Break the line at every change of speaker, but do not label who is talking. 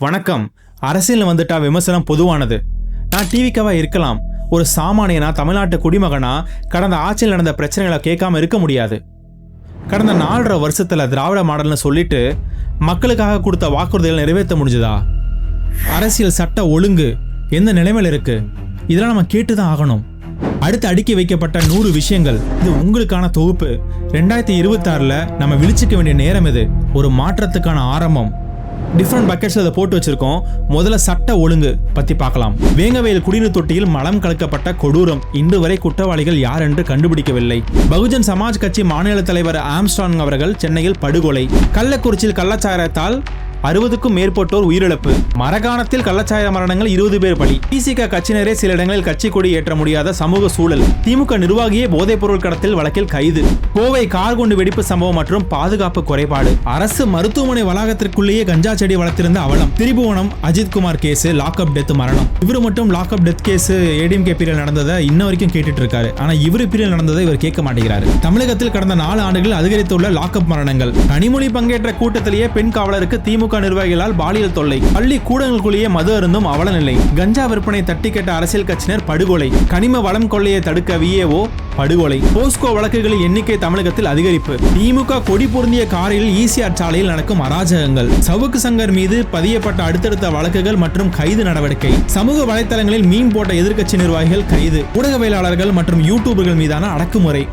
வணக்கம். அரசியல் வந்துட்டா விமர்சனம் பொதுவானது. நான் டிவிக்காவா இருக்கலாம், ஒரு சாமானியனா தமிழ்நாட்டு குடிமகனா கடந்த ஆட்சியில் நடந்த பிரச்சனைகளை கேட்காம இருக்க முடியாது. கடந்த 4.5 வருஷத்துல திராவிட மாடல்னு சொல்லிட்டு மக்களுக்காக கொடுத்த வாக்குறுதிகளை நிறைவேற்ற முடிஞ்சதா? அரசியல் சட்ட ஒழுங்கு எந்த நிலைமையில் இருக்கு? இதெல்லாம் நம்ம கேட்டுதான் ஆகணும். அடுத்து அடுக்கி வைக்கப்பட்ட 100 விஷயங்கள், இது உங்களுக்கான தொகுப்பு. 2026ல நம்ம விழிச்சிக்க வேண்டிய நேரம் இது. ஒரு மாற்றத்துக்கான ஆரம்பம். டிஃப்ரெண்ட் பக்கெட்ஸ்ல அதை போட்டு வச்சிருக்கோம். முதல்ல சட்ட ஒழுங்கு பத்தி பார்க்கலாம். வேங்கவேல் குடிநீர் தொட்டியில் மலம் கலக்கப்பட்ட கொடூரம். இன்று வரை குற்றவாளிகள் யார் என்று கண்டுபிடிக்கவில்லை. பகுஜன் சமாஜ் கட்சி மாநில தலைவர் ஆம்ஸ்ட்ராங் அவர்கள் சென்னையில் படுகொலை. கள்ளக்குறிச்சியில் கள்ளச்சாராயத்தால் 60க்கும் மேற்பட்டோர் உயிரிழப்பு. மரகாணத்தில் கள்ளச்சாராய மரணங்கள் 20 பேர் பலி. திமுக கட்சியினரே சில இடங்களில் கட்சி கொடி ஏற்ற முடியாத சமூக சூழல். திமுக நிர்வாகியே போதைப் பொருள் கடத்தல் வழக்கில் கைது. கோவை கார் குண்டு வெடிப்பு சம்பவம் மற்றும் பாதுகாப்பு குறைபாடு. அரசு மருத்துவமனை வளாகத்திற்குள்ளேயே கஞ்சா செடி வளர்த்திருந்த அவலம். Thiruppuvanam Ajithkumar case, lockup death மரணம். இவரு மட்டும் லாக்அப் டெத் கேஸ் ஏடிஎம்கே பீரியல் நடந்ததை இன்ன வரைக்கும் கேட்டுட்டு இருக்காரு. ஆனா இவரு பீரியல் நடந்ததை இவர் கேட்க மாட்டேங்கிறாரு. தமிழகத்தில் கடந்த 4 ஆண்டுகளில் அதிகரித்துள்ள லாக்அப் மரணங்கள். கனிமொழி பங்கேற்ற கூட்டத்திலேயே பெண் காவலருக்கு திமுக நிர்வாகிகளால் பாலியல் தொல்லை. பள்ளி கூடங்களுக்குள்ளேயே மது அருந்தும் அவல நிலை. கஞ்சா விற்பனை தட்டி கேட்ட அரசியல் கட்சியினர் படுகொலை. கனிம வளம் கொள்ளையை தடுக்க விஏஓ படுகொலை. போஸ்கோ வழக்குகளின் எண்ணிக்கை தமிழகத்தில் அதிகரிப்பு. திமுக கொடி பொருந்திய காரில் ஈசிஆர் சாலையில் நடக்கும் அராஜகங்கள். சவுக்கு சங்கர் மீது பதியப்பட்ட அடுத்தடுத்த வழக்குகள் மற்றும் கைது நடவடிக்கை. சமூக வலைதளங்களில் மீம் போட்ட எதிர்க்கட்சி நிர்வாகிகள் கைது. ஊடகவியலாளர்கள் மற்றும் யூடியூபர்கள் மீதான அடக்குமுறை.